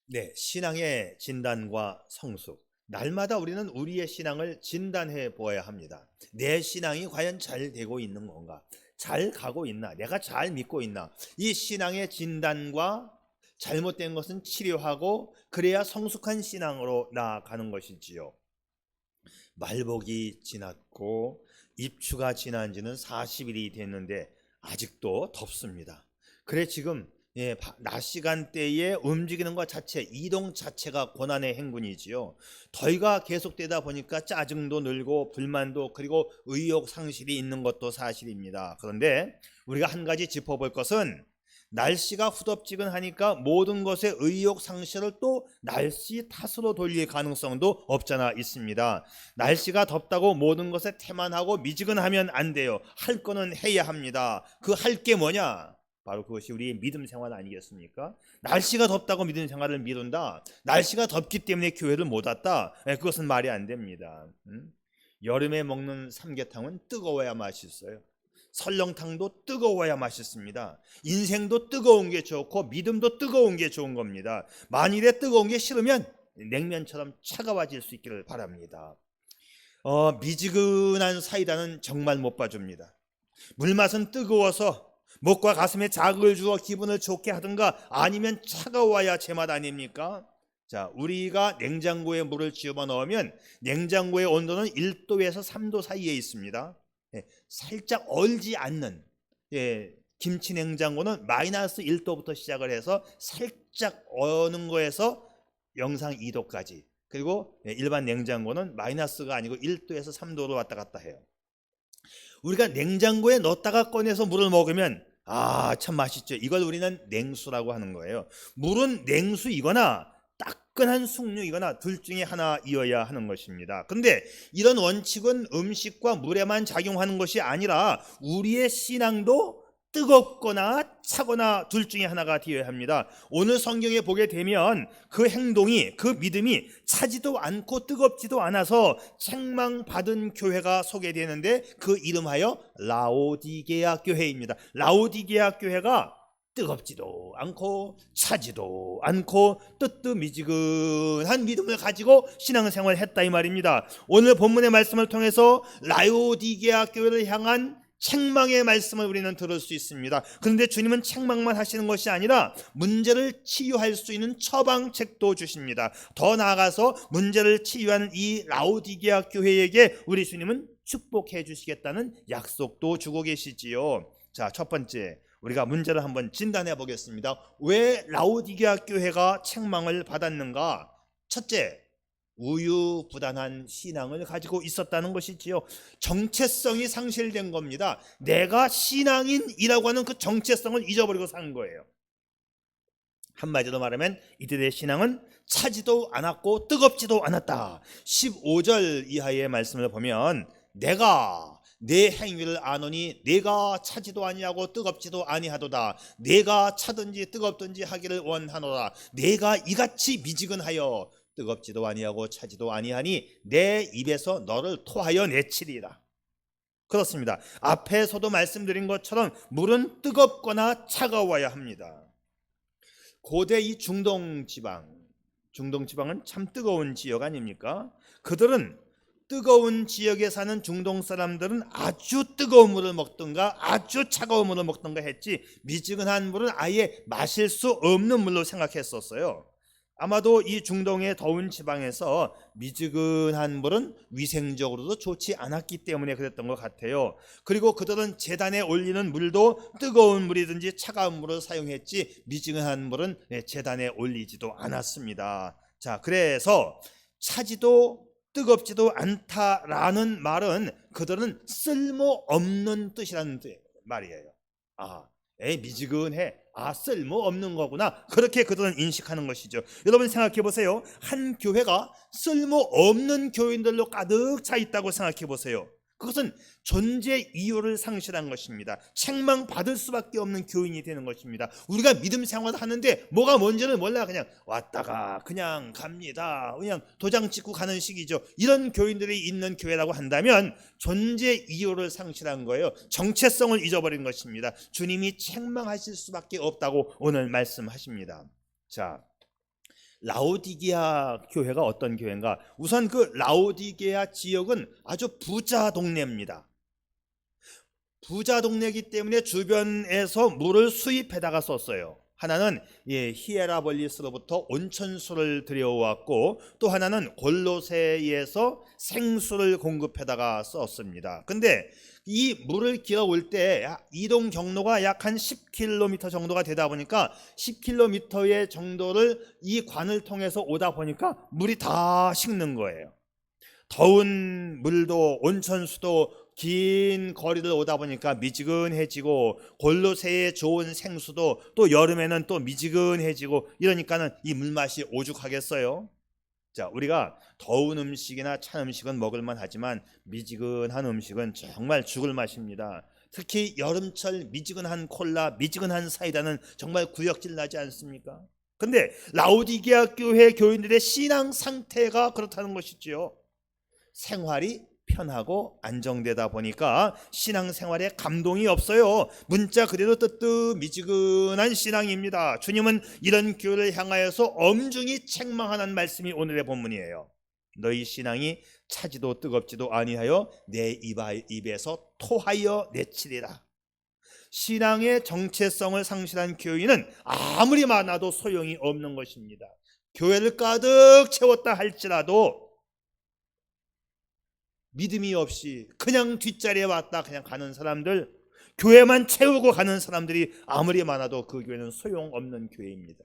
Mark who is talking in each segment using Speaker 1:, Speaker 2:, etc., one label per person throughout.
Speaker 1: 네, 신앙의 진단과 성숙. 날마다 우리는 우리의 신앙을 진단해 보아야 합니다. 내 신앙이 과연 잘 되고 있는 건가? 잘 가고 있나? 내가 잘 믿고 있나? 이 신앙의 진단과 잘못된 것은 치료하고 그래야 성숙한 신앙으로 나아가는 것이지요. 말복이 지났고 입추가 지난 지는 40일이 됐는데 아직도 덥습니다. 그래 지금 낮 시간대에 움직이는 것 자체, 이동 자체가 고난의 행군이지요. 더위가 계속되다 보니까 짜증도 늘고 불만도, 그리고 의욕 상실이 있는 것도 사실입니다. 그런데 우리가 한 가지 짚어볼 것은, 날씨가 후덥지근하니까 모든 것의 의욕 상실을 또 날씨 탓으로 돌릴 가능성도 없잖아 있습니다. 날씨가 덥다고 모든 것에 태만하고 미지근하면 안 돼요. 할 거는 해야 합니다. 그 할 게 뭐냐? 바로 그것이 우리의 믿음 생활 아니겠습니까? 날씨가 덥다고 믿음 생활을 미룬다. 날씨가 덥기 때문에 교회를 못 왔다. 그것은 말이 안 됩니다. 여름에 먹는 삼계탕은 뜨거워야 맛있어요. 설렁탕도 뜨거워야 맛있습니다. 인생도 뜨거운 게 좋고 믿음도 뜨거운 게 좋은 겁니다. 만일에 뜨거운 게 싫으면 냉면처럼 차가워질 수 있기를 바랍니다. 미지근한 사이다는 정말 못 봐줍니다. 물맛은 뜨거워서 목과 가슴에 자극을 주어 기분을 좋게 하든가, 아니면 차가워야 제맛 아닙니까? 자, 우리가 냉장고에 물을 집어넣으면 냉장고의 온도는 1도에서 3도 사이에 있습니다. 살짝 얼지 않는, 김치 냉장고는 마이너스 1도부터 시작을 해서 살짝 어는 거에서 영상 2도까지, 그리고 일반 냉장고는 마이너스가 아니고 1도에서 3도로 왔다 갔다 해요. 우리가 냉장고에 넣었다가 꺼내서 물을 먹으면 참 맛있죠. 이걸 우리는 냉수라고 하는 거예요. 물은 냉수이거나 따끈한 숭늉이거나 둘 중에 하나이어야 하는 것입니다. 그런데 이런 원칙은 음식과 물에만 작용하는 것이 아니라 우리의 신앙도 뜨겁거나 차거나 둘 중에 하나가 되어야 합니다. 오늘 성경에 보게 되면 그 행동이, 그 믿음이 차지도 않고 뜨겁지도 않아서 책망받은 교회가 소개되는데, 그 이름하여 라오디게아 교회입니다. 라오디게아 교회가 뜨겁지도 않고 차지도 않고 뜨뜻미지근한 믿음을 가지고 신앙생활을 했다 이 말입니다. 오늘 본문의 말씀을 통해서 라오디게아 교회를 향한 책망의 말씀을 우리는 들을 수 있습니다. 그런데 주님은 책망만 하시는 것이 아니라 문제를 치유할 수 있는 처방책도 주십니다. 더 나아가서 문제를 치유하는 이 라오디게아 교회에게 우리 주님은 축복해 주시겠다는 약속도 주고 계시지요. 자, 첫 번째, 우리가 문제를 한번 진단해 보겠습니다. 왜 라오디게아 교회가 책망을 받았는가? 첫째, 우유부단한 신앙을 가지고 있었다는 것이지요. 정체성이 상실된 겁니다. 내가 신앙인이라고 하는 그 정체성을 잊어버리고 산 거예요. 한마디로 말하면 이들의 신앙은 차지도 않았고 뜨겁지도 않았다. 15절 이하의 말씀을 보면, 내가 내 행위를 아노니 내가 차지도 아니하고 뜨겁지도 아니하도다. 내가 차든지 뜨겁든지 하기를 원하노라. 내가 이같이 미지근하여 뜨겁지도 아니하고 차지도 아니하니 내 입에서 너를 토하여 내치리라. 그렇습니다. 앞에서도 말씀드린 것처럼 물은 뜨겁거나 차가워야 합니다. 고대 이 중동 지방은 참 뜨거운 지역 아닙니까? 그들은 뜨거운 지역에 사는 중동 사람들은 아주 뜨거운 물을 먹든가 아주 차가운 물을 먹든가 했지, 미지근한 물은 아예 마실 수 없는 물로 생각했었어요. 아마도 이 중동의 더운 지방에서 미지근한 물은 위생적으로도 좋지 않았기 때문에 그랬던 것 같아요. 그리고 그들은 제단에 올리는 물도 뜨거운 물이든지 차가운 물을 사용했지, 미지근한 물은 제단에 올리지도 않았습니다. 자, 그래서 차지도 뜨겁지도 않다라는 말은 그들은 쓸모없는 뜻이라는 말이에요. 미지근해, 쓸모없는 거구나, 그렇게 그들은 인식하는 것이죠. 여러분 생각해 보세요. 한 교회가 쓸모없는 교인들로 가득 차 있다고 생각해 보세요. 그것은 존재 이유를 상실한 것입니다. 책망받을 수밖에 없는 교인이 되는 것입니다. 우리가 믿음 생활을 하는데 뭐가 뭔지를 몰라 그냥 왔다가 그냥 갑니다. 그냥 도장 찍고 가는 식이죠. 이런 교인들이 있는 교회라고 한다면 존재 이유를 상실한 거예요. 정체성을 잊어버린 것입니다. 주님이 책망하실 수밖에 없다고 오늘 말씀하십니다. 자, 라오디게아 교회가 어떤 교회인가? 우선 그 라오디게아 지역은 아주 부자 동네입니다. 부자 동네이기 때문에 주변에서 물을 수입해다가 썼어요. 하나는 히에라벌리스로부터 온천수를 들여왔고, 또 하나는 골로새에서 생수를 공급해다가 썼습니다. 근데 이 물을 길어올 때 이동 경로가 약 한 10km 정도가 되다 보니까 10km의 정도를 이 관을 통해서 오다 보니까 물이 다 식는 거예요. 더운 물도 온천수도 긴 거리를 오다 보니까 미지근해지고, 골로새의 좋은 생수도 또 여름에는 또 미지근해지고, 이러니까는 이 물맛이 오죽하겠어요. 자, 우리가 더운 음식이나 찬 음식은 먹을만 하지만 미지근한 음식은 정말 죽을 맛입니다. 특히 여름철 미지근한 콜라, 미지근한 사이다는 정말 구역질 나지 않습니까? 근데 라오디게아 교회 교인들의 신앙 상태가 그렇다는 것이지요. 생활이 편하고 안정되다 보니까 신앙생활에 감동이 없어요. 문자 그대로 뜨뜻미지근한 신앙입니다. 주님은 이런 교회를 향하여서 엄중히 책망하는 말씀이 오늘의 본문이에요. 너희 신앙이 차지도 뜨겁지도 아니하여 내 입에서 토하여 내치리라. 신앙의 정체성을 상실한 교인은 아무리 많아도 소용이 없는 것입니다. 교회를 가득 채웠다 할지라도 믿음이 없이 그냥 뒷자리에 왔다 그냥 가는 사람들, 교회만 채우고 가는 사람들이 아무리 많아도 그 교회는 소용없는 교회입니다.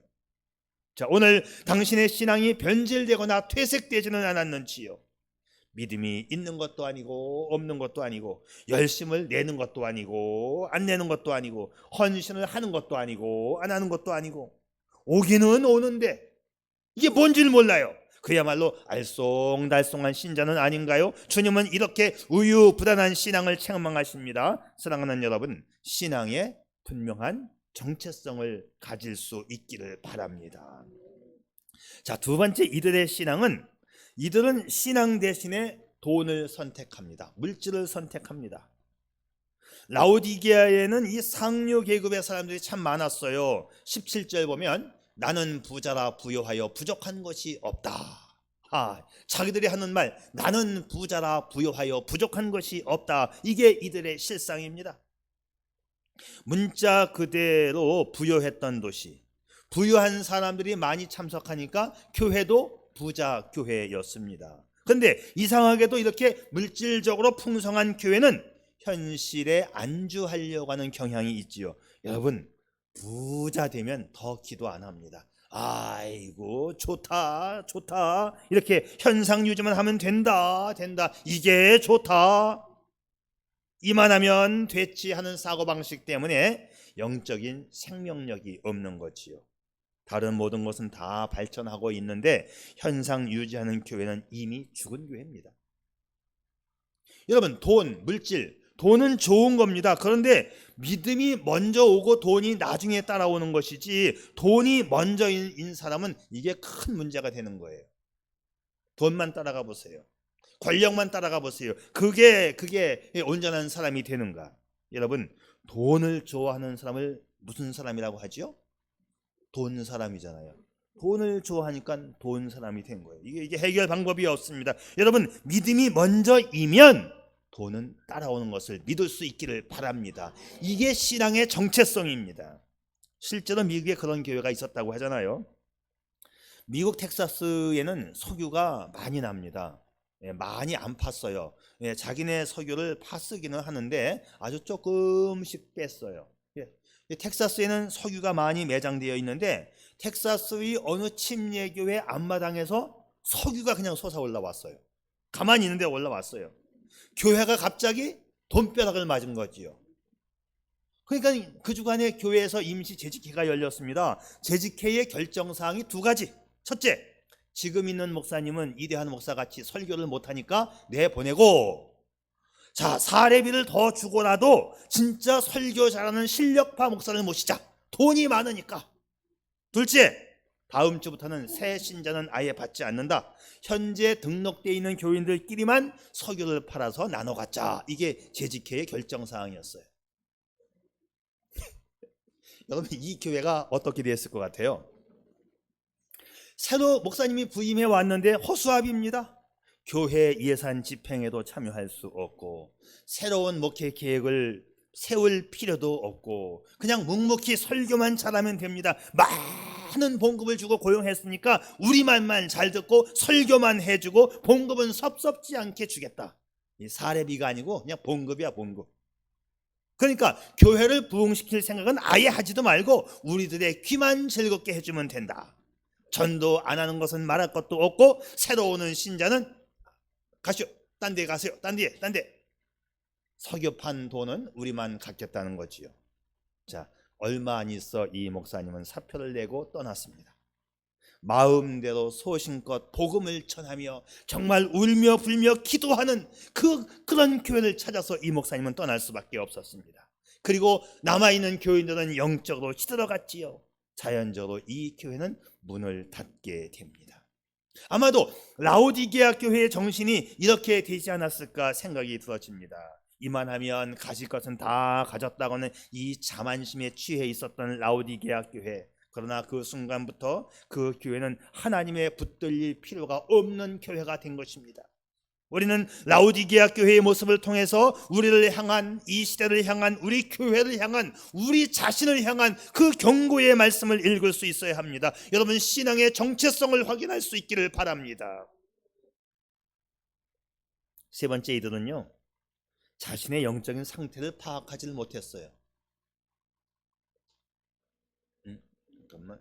Speaker 1: 자, 오늘 당신의 신앙이 변질되거나 퇴색되지는 않았는지요? 믿음이 있는 것도 아니고 없는 것도 아니고, 열심을 내는 것도 아니고 안 내는 것도 아니고, 헌신을 하는 것도 아니고 안 하는 것도 아니고, 오기는 오는데 이게 뭔지를 몰라요. 그야말로 알쏭달쏭한 신자는 아닌가요? 주님은 이렇게 우유부단한 신앙을 책망하십니다. 사랑하는 여러분, 신앙에 분명한 정체성을 가질 수 있기를 바랍니다. 자, 두 번째, 이들의 신앙은, 이들은 신앙 대신에 돈을 선택합니다. 물질을 선택합니다. 라오디게아에는 이 상류 계급의 사람들이 참 많았어요. 17절 보면 나는 부자라 부요하여 부족한 것이 없다. 자기들이 하는 말, 나는 부자라 부요하여 부족한 것이 없다. 이게 이들의 실상입니다. 문자 그대로 부요했던 도시, 부유한 사람들이 많이 참석하니까 교회도 부자 교회였습니다. 그런데 이상하게도 이렇게 물질적으로 풍성한 교회는 현실에 안주하려고 하는 경향이 있지요. 여러분, 부자 되면 더 기도 안 합니다. 아이고 좋다 좋다, 이렇게 현상 유지만 하면 된다 이게 좋다, 이만하면 됐지 하는 사고방식 때문에 영적인 생명력이 없는 거지요. 다른 모든 것은 다 발전하고 있는데 현상 유지하는 교회는 이미 죽은 교회입니다. 여러분, 돈, 물질, 돈은 좋은 겁니다. 그런데 믿음이 먼저 오고 돈이 나중에 따라오는 것이지, 돈이 먼저인 사람은 이게 큰 문제가 되는 거예요. 돈만 따라가 보세요. 권력만 따라가 보세요. 그게 온전한 사람이 되는가? 여러분, 돈을 좋아하는 사람을 무슨 사람이라고 하죠? 돈 사람이잖아요. 돈을 좋아하니까 돈 사람이 된 거예요. 이게 해결 방법이 없습니다. 여러분, 믿음이 먼저이면 돈은 따라오는 것을 믿을 수 있기를 바랍니다. 이게 신앙의 정체성입니다. 실제로 미국에 그런 교회가 있었다고 하잖아요. 미국 텍사스에는 석유가 많이 납니다. 많이 안 팠어요. 자기네 석유를 파쓰기는 하는데 아주 조금씩 뺐어요. 텍사스에는 석유가 많이 매장되어 있는데 텍사스의 어느 침례교회 앞마당에서 석유가 그냥 솟아 올라왔어요. 가만히 있는데 올라왔어요. 교회가 갑자기 돈벼락을 맞은 거지요. 그러니까 그 주간에 교회에서 임시 재직회가 열렸습니다. 재직회의 결정사항이 두 가지. 첫째, 지금 있는 목사님은 이대한 목사같이 설교를 못하니까 내보내고, 자, 사례비를 더 주고라도 진짜 설교 잘하는 실력파 목사를 모시자. 돈이 많으니까. 둘째, 다음 주부터는 새 신자는 아예 받지 않는다. 현재 등록되어 있는 교인들끼리만 석유를 팔아서 나눠 갖자. 이게 재직회의 결정사항이었어요. 여러분, 이 교회가 어떻게 됐을 것 같아요? 새로 목사님이 부임해 왔는데 허수아비입니다. 교회 예산 집행에도 참여할 수 없고 새로운 목회 계획을 세울 필요도 없고 그냥 묵묵히 설교만 잘하면 됩니다. 많은 봉급을 주고 고용했으니까 우리 말만 잘 듣고 설교만 해주고 봉급은 섭섭지 않게 주겠다. 이 사례비가 아니고 그냥 봉급이야, 봉급. 그러니까 교회를 부흥시킬 생각은 아예 하지도 말고 우리들의 귀만 즐겁게 해주면 된다. 전도 안 하는 것은 말할 것도 없고 새로 오는 신자는 가시오, 딴 데 가세요, 딴 데. 석유판 돈은 우리만 갖겠다는 거지요. 자, 얼마 안 있어 이 목사님은 사표를 내고 떠났습니다. 마음대로 소신껏 복음을 전하며 정말 울며 불며 기도하는 그런 교회를 찾아서 이 목사님은 떠날 수밖에 없었습니다. 그리고 남아있는 교인들은 영적으로 시들어갔지요. 자연적으로 이 교회는 문을 닫게 됩니다. 아마도 라오디게아 교회의 정신이 이렇게 되지 않았을까 생각이 들어집니다. 이만하면 가질 것은 다 가졌다고는 이 자만심에 취해 있었던 라오디게아 교회. 그러나 그 순간부터 그 교회는 하나님의 붙들릴 필요가 없는 교회가 된 것입니다. 우리는 라오디게아 교회의 모습을 통해서 우리를 향한, 이 시대를 향한, 우리 교회를 향한, 우리 자신을 향한 그 경고의 말씀을 읽을 수 있어야 합니다. 여러분, 신앙의 정체성을 확인할 수 있기를 바랍니다. 세 번째, 이들은요, 자신의 영적인 상태를 파악하지를 못했어요. 잠깐만.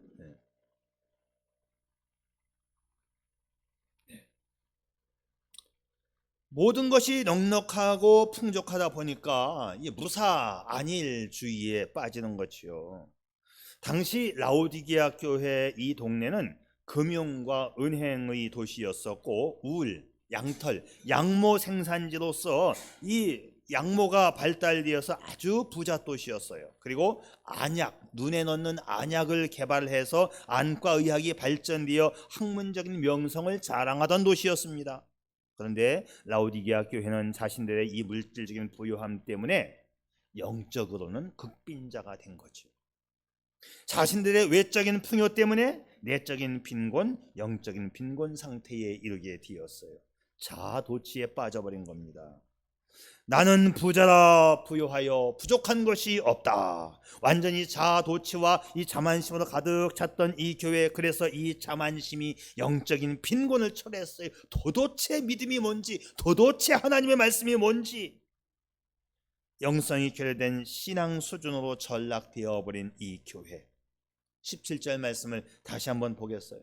Speaker 1: 모든 것이 넉넉하고 풍족하다 보니까 이 무사 안일주의에 빠지는 거지요. 당시 라오디게아 교회 이 동네는 금융과 은행의 도시였었고 울, 양털, 양모 생산지로서 이 양모가 발달되어서 아주 부자 도시였어요. 그리고 안약, 눈에 넣는 안약을 개발해서 안과의학이 발전되어 학문적인 명성을 자랑하던 도시였습니다. 그런데 라오디게아 교회는 자신들의 이 물질적인 부유함 때문에 영적으로는 극빈자가 된 거죠. 자신들의 외적인 풍요 때문에 내적인 빈곤, 영적인 빈곤 상태에 이르게 되었어요. 자아도취에 빠져버린 겁니다. 나는 부자라 부유하여 부족한 것이 없다. 완전히 자아도취와 이 자만심으로 가득 찼던 이 교회, 그래서 이 자만심이 영적인 빈곤을 초래했어요. 도대체 믿음이 뭔지, 도대체 하나님의 말씀이 뭔지, 영성이 결여된 신앙 수준으로 전락되어 버린 이 교회. 17절 말씀을 다시 한번 보겠어요.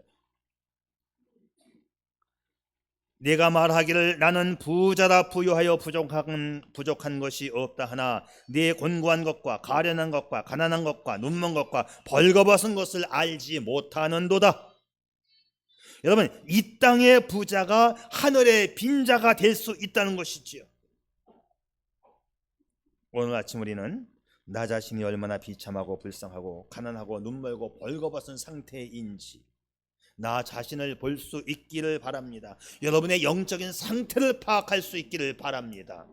Speaker 1: 내가 말하기를 나는 부자라 부유하여 부족한 것이 없다 하나 네 곤고한 것과 가련한 것과 가난한 것과 눈먼 것과 벌거벗은 것을 알지 못하는도다. 여러분, 이 땅의 부자가 하늘의 빈자가 될 수 있다는 것이지요. 오늘 아침 우리는 나 자신이 얼마나 비참하고 불쌍하고 가난하고 눈멀고 벌거벗은 상태인지 나 자신을 볼 수 있기를 바랍니다. 여러분의 영적인 상태를 파악할 수 있기를 바랍니다.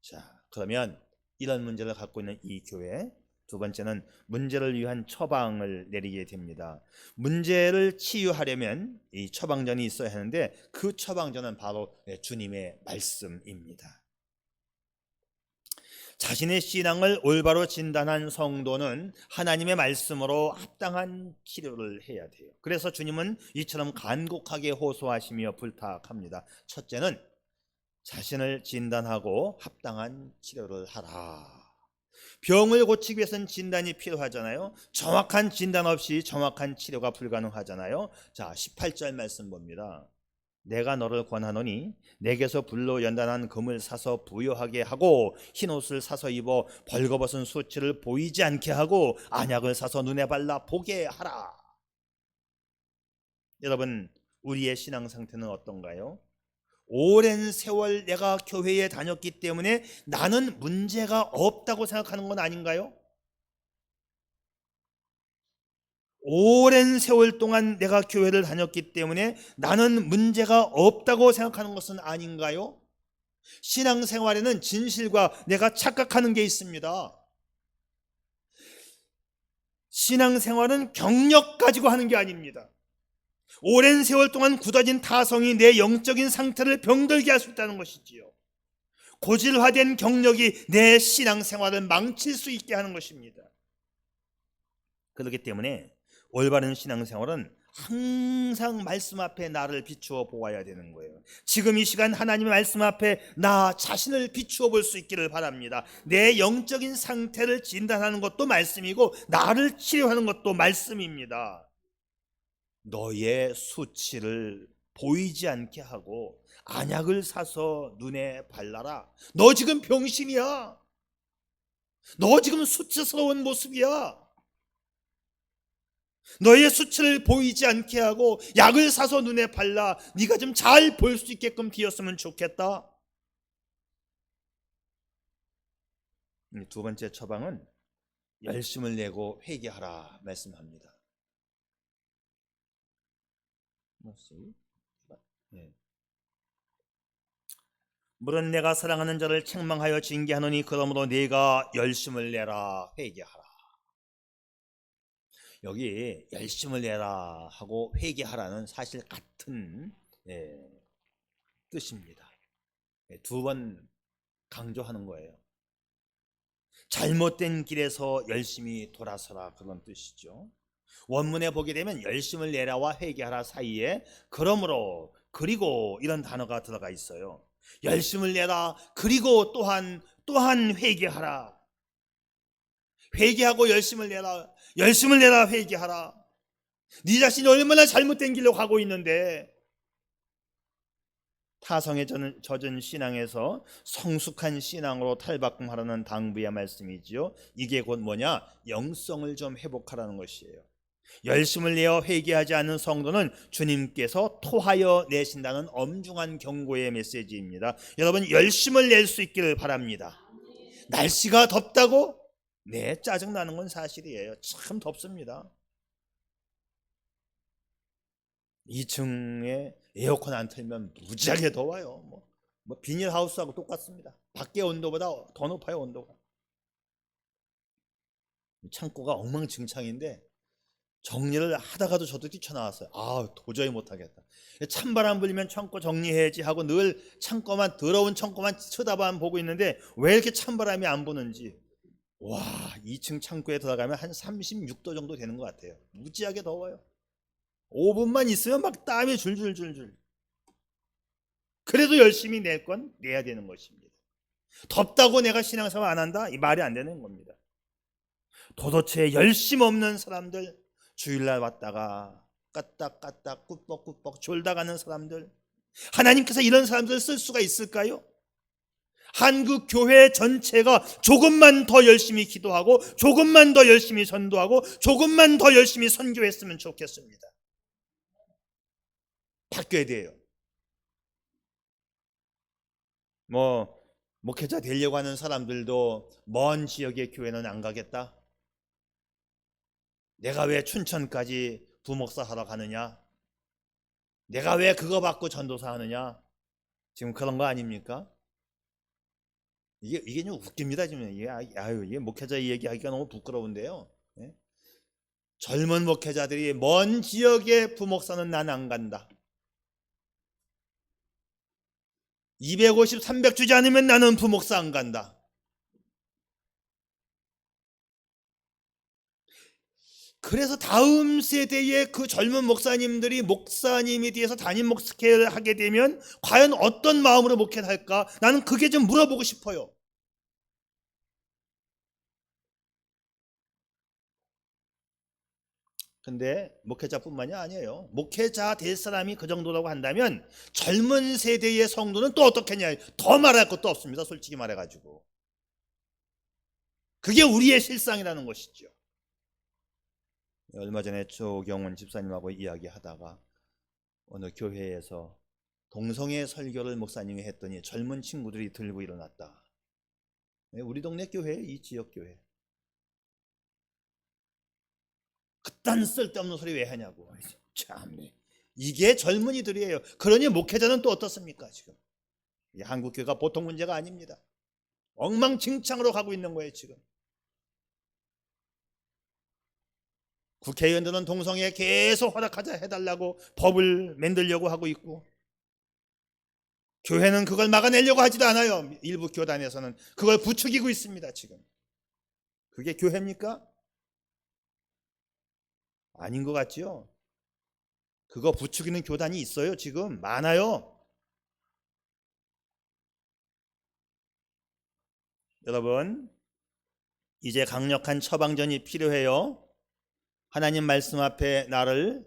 Speaker 1: 자, 그러면 이런 문제를 갖고 있는 이 교회, 두 번째는 문제를 위한 처방을 내리게 됩니다. 문제를 치유하려면 이 처방전이 있어야 하는데 그 처방전은 바로 주님의 말씀입니다. 자신의 신앙을 올바로 진단한 성도는 하나님의 말씀으로 합당한 치료를 해야 돼요. 그래서 주님은 이처럼 간곡하게 호소하시며 부탁합니다. 첫째는 자신을 진단하고 합당한 치료를 하라. 병을 고치기 위해서는 진단이 필요하잖아요. 정확한 진단 없이 정확한 치료가 불가능하잖아요. 자, 18절 말씀 봅니다. 내가 너를 권하노니 내게서 불로 연단한 금을 사서 부요하게 하고 흰옷을 사서 입어 벌거벗은 수치를 보이지 않게 하고 안약을 사서 눈에 발라 보게 하라. 여러분, 우리의 신앙 상태는 어떤가요? 오랜 세월 내가 교회에 다녔기 때문에 나는 문제가 없다고 생각하는 건 아닌가요? 오랜 세월 동안 내가 교회를 다녔기 때문에 나는 문제가 없다고 생각하는 것은 아닌가요? 신앙생활에는 진실과 내가 착각하는 게 있습니다. 신앙생활은 경력 가지고 하는 게 아닙니다. 오랜 세월 동안 굳어진 타성이 내 영적인 상태를 병들게 할 수 있다는 것이지요. 고질화된 경력이 내 신앙생활을 망칠 수 있게 하는 것입니다. 그렇기 때문에 올바른 신앙생활은 항상 말씀 앞에 나를 비추어 보아야 되는 거예요. 지금 이 시간 하나님의 말씀 앞에 나 자신을 비추어 볼 수 있기를 바랍니다. 내 영적인 상태를 진단하는 것도 말씀이고 나를 치료하는 것도 말씀입니다. 너의 수치를 보이지 않게 하고 안약을 사서 눈에 발라라. 너 지금 병신이야. 너 지금 수치스러운 모습이야. 너의 수치를 보이지 않게 하고 약을 사서 눈에 발라. 네가 좀 잘 볼 수 있게끔 비었으면 좋겠다. 두 번째 처방은 열심을 내고 회개하라 말씀합니다. 물은 내가 사랑하는 자를 책망하여 징계하노니 그러므로 네가 열심을 내라 회개하라. 여기 열심을 내라 하고 회개하라는 사실 같은 뜻입니다. 두 번 강조하는 거예요. 잘못된 길에서 열심히 돌아서라 그런 뜻이죠. 원문에 보게 되면 열심을 내라와 회개하라 사이에 그러므로 그리고 이런 단어가 들어가 있어요. 열심을 내라 그리고 또한 회개하라. 회개하고 열심을 내라. 열심을 내라 회개하라. 네 자신이 얼마나 잘못된 길로 가고 있는데 타성에 젖은 신앙에서 성숙한 신앙으로 탈바꿈하라는 당부의 말씀이지요. 이게 곧 뭐냐? 영성을 좀 회복하라는 것이에요. 열심을 내어 회개하지 않는 성도는 주님께서 토하여 내신다는 엄중한 경고의 메시지입니다. 여러분 열심을 낼 수 있기를 바랍니다. 날씨가 덥다고? 네, 짜증나는 건 사실이에요. 참 덥습니다. 2층에 에어컨 안 틀면 무지하게 더워요. 뭐 비닐하우스하고 똑같습니다. 밖의 온도보다 더 높아요, 온도가. 창고가 엉망진창인데 정리를 하다가도 저도 뛰쳐나왔어요. 도저히 못하겠다. 찬바람 불면 창고 정리해야지 하고 늘 더러운 창고만 쳐다만 보고 있는데 왜 이렇게 찬바람이 안 부는지. 와, 2층 창고에 들어가면 한 36도 정도 되는 것 같아요. 무지하게 더워요. 5분만 있으면 막 땀이 줄줄줄줄. 그래도 열심히 낼 건 내야 되는 것입니다. 덥다고 내가 신앙생활 안 한다? 이 말이 안 되는 겁니다. 도대체 열심 없는 사람들, 주일날 왔다가 까딱까딱 꾸벅꾸벅 졸다 가는 사람들, 하나님께서 이런 사람들을 쓸 수가 있을까요? 한국 교회 전체가 조금만 더 열심히 기도하고 조금만 더 열심히 전도하고 조금만 더 열심히 선교했으면 좋겠습니다. 바뀌어야 돼요. 목회자 되려고 하는 사람들도 먼 지역의 교회는 안 가겠다. 내가 왜 춘천까지 부목사 하러 가느냐? 내가 왜 그거 받고 전도사 하느냐? 지금 그런 거 아닙니까? 이게 좀 웃깁니다. 지금 이게 목회자 얘기하기가 너무 부끄러운데요. 예? 젊은 목회자들이 먼 지역의 부목사는 난 안 간다. 250, 300 주지 않으면 나는 부목사 안 간다. 그래서 다음 세대의 그 젊은 목사님들이 목사님에 대해서 담임 목회를 하게 되면 과연 어떤 마음으로 목회를 할까? 나는 그게 좀 물어보고 싶어요. 근데 목회자뿐만이 아니에요. 목회자 될 사람이 그 정도라고 한다면 젊은 세대의 성도는 또 어떻겠냐? 더 말할 것도 없습니다. 솔직히 말해가지고. 그게 우리의 실상이라는 것이죠. 얼마 전에 조경원 집사님하고 이야기하다가 어느 교회에서 동성애 설교를 목사님이 했더니 젊은 친구들이 들고 일어났다. 우리 동네 교회, 이 지역 교회. 그딴 쓸데없는 소리 왜 하냐고. 참네. 이게 젊은이들이에요. 그러니 목회자는 또 어떻습니까? 지금 한국 교회가 보통 문제가 아닙니다. 엉망진창으로 가고 있는 거예요 지금. 국회의원들은 동성애 계속 허락하자 해달라고 법을 만들려고 하고 있고, 교회는 그걸 막아내려고 하지도 않아요. 일부 교단에서는 그걸 부추기고 있습니다. 지금 그게 교회입니까? 아닌 것 같지요? 그거 부추기는 교단이 있어요. 지금 많아요. 여러분, 이제 강력한 처방전이 필요해요. 하나님 말씀 앞에 나를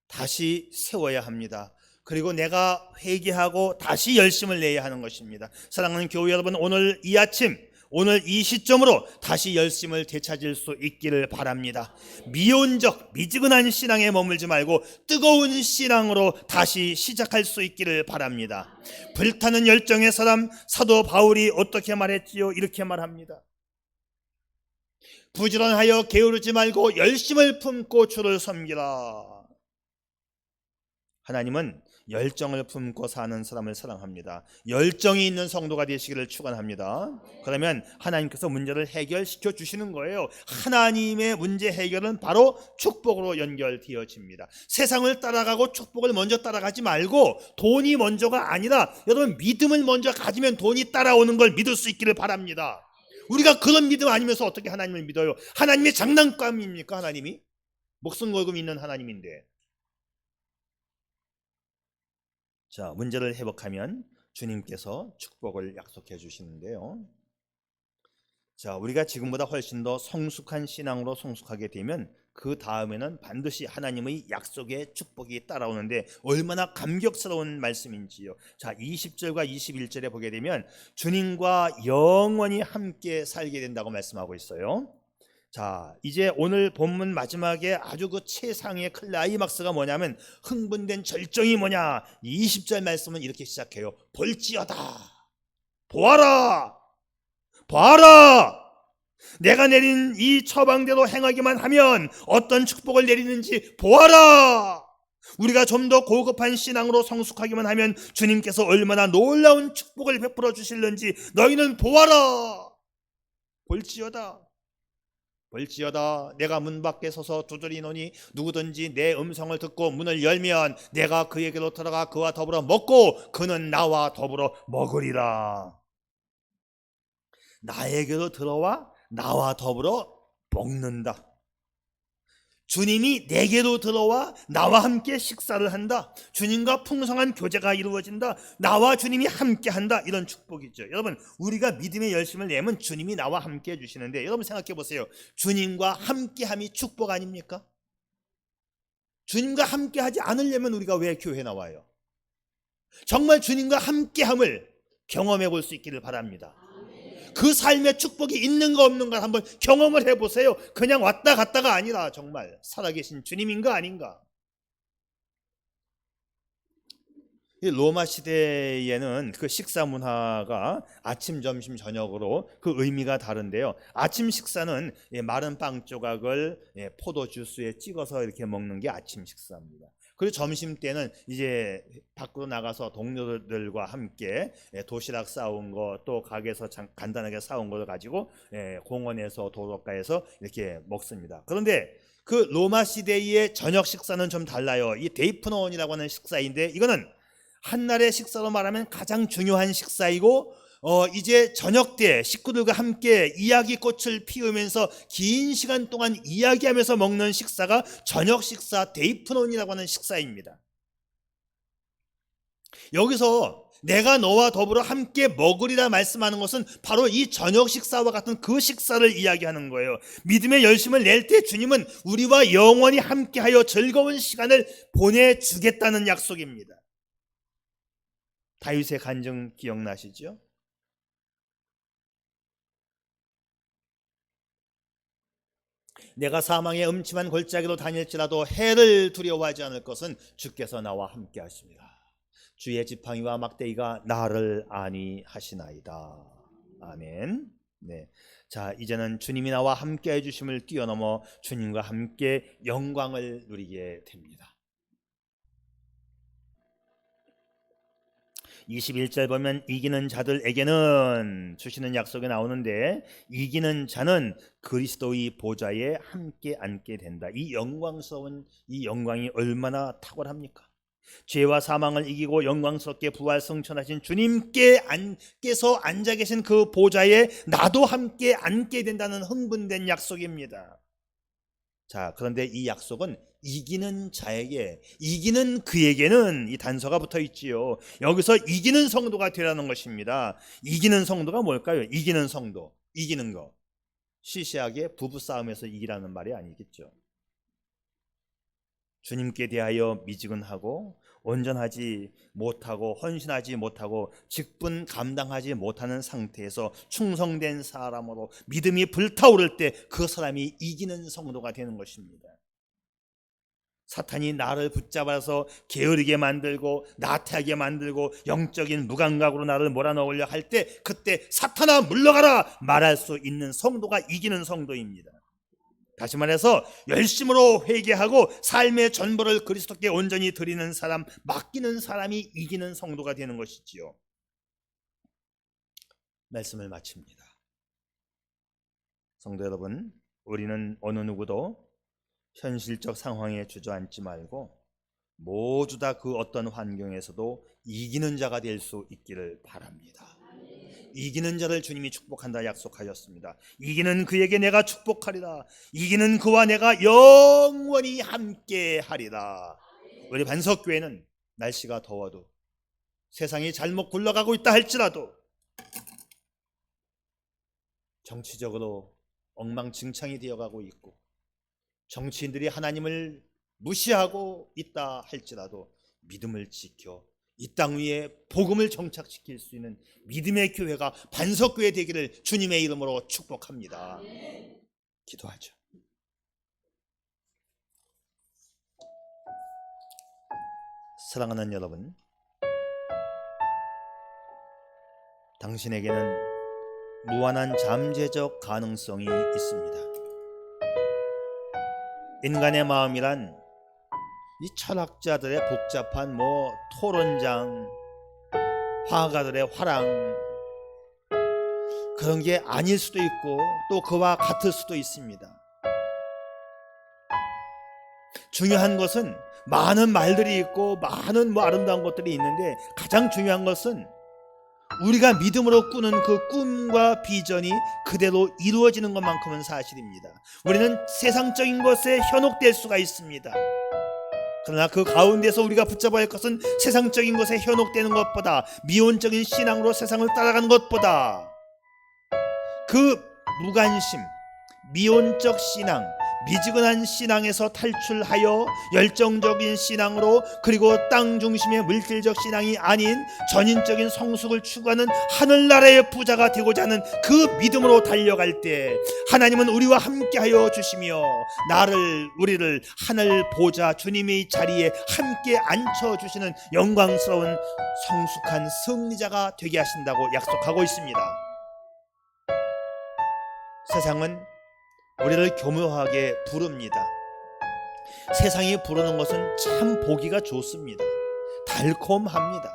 Speaker 1: 다시 세워야 합니다. 그리고 내가 회개하고 다시 열심을 내야 하는 것입니다. 사랑하는 교회 여러분, 오늘 이 아침, 오늘 이 시점으로 다시 열심을 되찾을 수 있기를 바랍니다. 미온적 미지근한 신앙에 머물지 말고 뜨거운 신앙으로 다시 시작할 수 있기를 바랍니다. 불타는 열정의 사람 사도 바울이 어떻게 말했지요? 이렇게 말합니다. 부지런하여 게으르지 말고 열심을 품고 주를 섬기라. 하나님은 열정을 품고 사는 사람을 사랑합니다. 열정이 있는 성도가 되시기를 축원합니다. 그러면 하나님께서 문제를 해결시켜 주시는 거예요. 하나님의 문제 해결은 바로 축복으로 연결되어집니다. 세상을 따라가고 축복을 먼저 따라가지 말고 돈이 먼저가 아니라 여러분 믿음을 먼저 가지면 돈이 따라오는 걸 믿을 수 있기를 바랍니다. 우리가 그런 믿음 아니면서 어떻게 하나님을 믿어요? 하나님의 장난감입니까? 하나님이? 목숨 걸고 믿는 하나님인데. 자, 문제를 회복하면 주님께서 축복을 약속해 주시는데요. 자, 우리가 지금보다 훨씬 더 성숙한 신앙으로 성숙하게 되면 그 다음에는 반드시 하나님의 약속의 축복이 따라오는데 얼마나 감격스러운 말씀인지요. 자, 20절과 21절에 보게 되면 주님과 영원히 함께 살게 된다고 말씀하고 있어요. 자, 이제 오늘 본문 마지막에 아주 그 최상의 클라이막스가 뭐냐면 흥분된 절정이 뭐냐, 20절 말씀은 이렇게 시작해요. 볼지어다, 보아라, 봐라, 내가 내린 이 처방대로 행하기만 하면 어떤 축복을 내리는지 보아라. 우리가 좀 더 고급한 신앙으로 성숙하기만 하면 주님께서 얼마나 놀라운 축복을 베풀어 주실는지 너희는 보아라. 볼지어다, 볼지어다, 내가 문 밖에 서서 두드리노니 누구든지 내 음성을 듣고 문을 열면 내가 그에게로 들어가 그와 더불어 먹고 그는 나와 더불어 먹으리라. 나에게로 들어와 나와 더불어 먹는다. 주님이 내게로 들어와 나와 함께 식사를 한다. 주님과 풍성한 교제가 이루어진다. 나와 주님이 함께 한다. 이런 축복이죠. 여러분, 우리가 믿음의 열심을 내면 주님이 나와 함께 해주시는데, 여러분 생각해 보세요. 주님과 함께함이 축복 아닙니까? 주님과 함께하지 않으려면 우리가 왜 교회에 나와요? 정말 주님과 함께함을 경험해 볼 수 있기를 바랍니다. 그 삶의 축복이 있는가 없는가 한번 경험을 해보세요. 그냥 왔다 갔다가 아니라 정말 살아계신 주님인가 아닌가. 이 로마 시대에는 그 식사 문화가 아침, 점심, 저녁으로 그 의미가 다른데요. 아침 식사는 마른 빵 조각을 포도 주스에 찍어서 이렇게 먹는 게 아침 식사입니다. 그리고 점심 때는 이제 밖으로 나가서 동료들과 함께 도시락 싸온 거, 또 가게에서 간단하게 싸온 걸 가지고 공원에서 도로가에서 이렇게 먹습니다. 그런데 그 로마 시대의 저녁 식사는 좀 달라요. 이 데이프노온이라고 하는 식사인데, 이거는 한날의 식사로 말하면 가장 중요한 식사이고, 이제 저녁 때 식구들과 함께 이야기꽃을 피우면서 긴 시간 동안 이야기하면서 먹는 식사가 저녁 식사 데이프논이라고 하는 식사입니다. 여기서 내가 너와 더불어 함께 먹으리라 말씀하는 것은 바로 이 저녁 식사와 같은 그 식사를 이야기하는 거예요. 믿음의 열심을 낼 때 주님은 우리와 영원히 함께하여 즐거운 시간을 보내주겠다는 약속입니다. 다윗의 간증 기억나시죠? 내가 사망의 음침한 골짜기로 다닐지라도 해를 두려워하지 않을 것은 주께서 나와 함께 하십니다. 주의 지팡이와 막대기가 나를 안위하시나이다. 아멘. 네. 자, 이제는 주님이 나와 함께 해주심을 뛰어넘어 주님과 함께 영광을 누리게 됩니다. 21절 보면 이기는 자들에게는 주시는 약속이 나오는데, 이기는 자는 그리스도의 보좌에 함께 앉게 된다. 이 영광스러운 이 영광이 얼마나 탁월합니까? 죄와 사망을 이기고 영광스럽게 부활 승천하신 주님께서 앉아 계신 그 보좌에 나도 함께 앉게 된다는 흥분된 약속입니다. 자, 그런데 이 약속은 이기는 자에게, 이기는 그에게는 이 단서가 붙어 있지요. 여기서 이기는 성도가 되라는 것입니다. 이기는 성도가 뭘까요? 이기는 성도, 이기는 거, 시시하게 부부싸움에서 이기라는 말이 아니겠죠. 주님께 대하여 미지근하고 온전하지 못하고 헌신하지 못하고 직분 감당하지 못하는 상태에서 충성된 사람으로 믿음이 불타오를 때 그 사람이 이기는 성도가 되는 것입니다. 사탄이 나를 붙잡아서 게으르게 만들고 나태하게 만들고 영적인 무감각으로 나를 몰아넣으려 할 때, 그때 사탄아 물러가라 말할 수 있는 성도가 이기는 성도입니다. 다시 말해서 열심으로 회개하고 삶의 전부를 그리스도께 온전히 드리는 사람, 맡기는 사람이 이기는 성도가 되는 것이지요. 말씀을 마칩니다. 성도 여러분, 우리는 어느 누구도 현실적 상황에 주저앉지 말고 모두 다 그 어떤 환경에서도 이기는 자가 될 수 있기를 바랍니다. 이기는 자를 주님이 축복한다 약속하셨습니다. 이기는 그에게 내가 축복하리라. 이기는 그와 내가 영원히 함께 하리라. 우리 반석교회는 날씨가 더워도, 세상이 잘못 굴러가고 있다 할지라도, 정치적으로 엉망진창이 되어가고 있고 정치인들이 하나님을 무시하고 있다 할지라도 믿음을 지켜 이 땅 위에 복음을 정착시킬 수 있는 믿음의 교회가 반석교회 되기를 주님의 이름으로 축복합니다. 기도하죠. 사랑하는 여러분, 당신에게는 무한한 잠재적 가능성이 있습니다. 인간의 마음이란 이 철학자들의 복잡한 토론장, 화가들의 화랑, 그런 게 아닐 수도 있고 또 그와 같을 수도 있습니다. 중요한 것은 많은 말들이 있고 많은 아름다운 것들이 있는데, 가장 중요한 것은 우리가 믿음으로 꾸는 그 꿈과 비전이 그대로 이루어지는 것만큼은 사실입니다. 우리는 세상적인 것에 현혹될 수가 있습니다. 그러나 그 가운데서 우리가 붙잡아야 할 것은 세상적인 것에 현혹되는 것보다, 미온적인 신앙으로 세상을 따라가는 것보다, 그 무관심, 미온적 신앙, 미지근한 신앙에서 탈출하여 열정적인 신앙으로, 그리고 땅 중심의 물질적 신앙이 아닌 전인적인 성숙을 추구하는 하늘나라의 부자가 되고자 하는 그 믿음으로 달려갈 때, 하나님은 우리와 함께하여 주시며 우리를 하늘 보좌 주님의 자리에 함께 앉혀주시는 영광스러운 성숙한 승리자가 되게 하신다고 약속하고 있습니다. 세상은 우리를 교묘하게 부릅니다. 세상이 부르는 것은 참 보기가 좋습니다. 달콤합니다.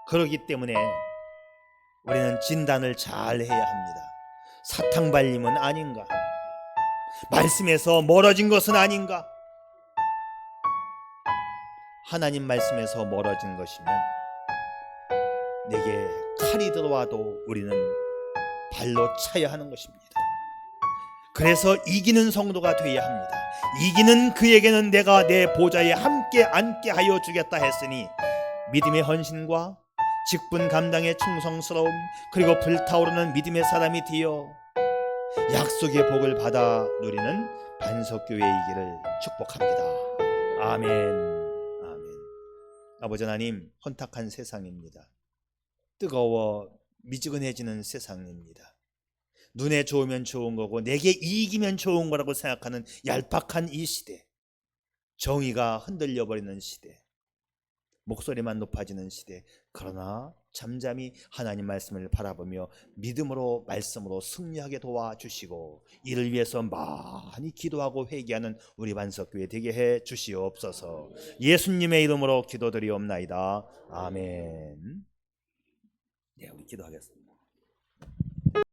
Speaker 1: 그렇기 때문에 우리는 진단을 잘 해야 합니다. 사탕발림은 아닌가? 말씀에서 멀어진 것은 아닌가? 하나님 말씀에서 멀어진 것이면 내게 칼이 들어와도 우리는 발로 차야 하는 것입니다. 그래서 이기는 성도가 되어야 합니다. 이기는 그에게는 내가 내 보좌에 함께 앉게 하여 주겠다 했으니, 믿음의 헌신과 직분 감당의 충성스러움, 그리고 불타오르는 믿음의 사람이 되어 약속의 복을 받아 누리는 반석교회이기를 축복합니다. 아멘. 아멘. 아버지 하나님, 혼탁한 세상입니다. 뜨거워 미지근해지는 세상입니다. 눈에 좋으면 좋은 거고 내게 이익이면 좋은 거라고 생각하는 얄팍한 이 시대, 정의가 흔들려 버리는 시대, 목소리만 높아지는 시대, 그러나 잠잠히 하나님 말씀을 바라보며 믿음으로 말씀으로 승리하게 도와주시고 이를 위해서 많이 기도하고 회개하는 우리 반석교회 되게 해 주시옵소서. 예수님의 이름으로 기도드리옵나이다. 아멘. 네, 우리 기도하겠습니다.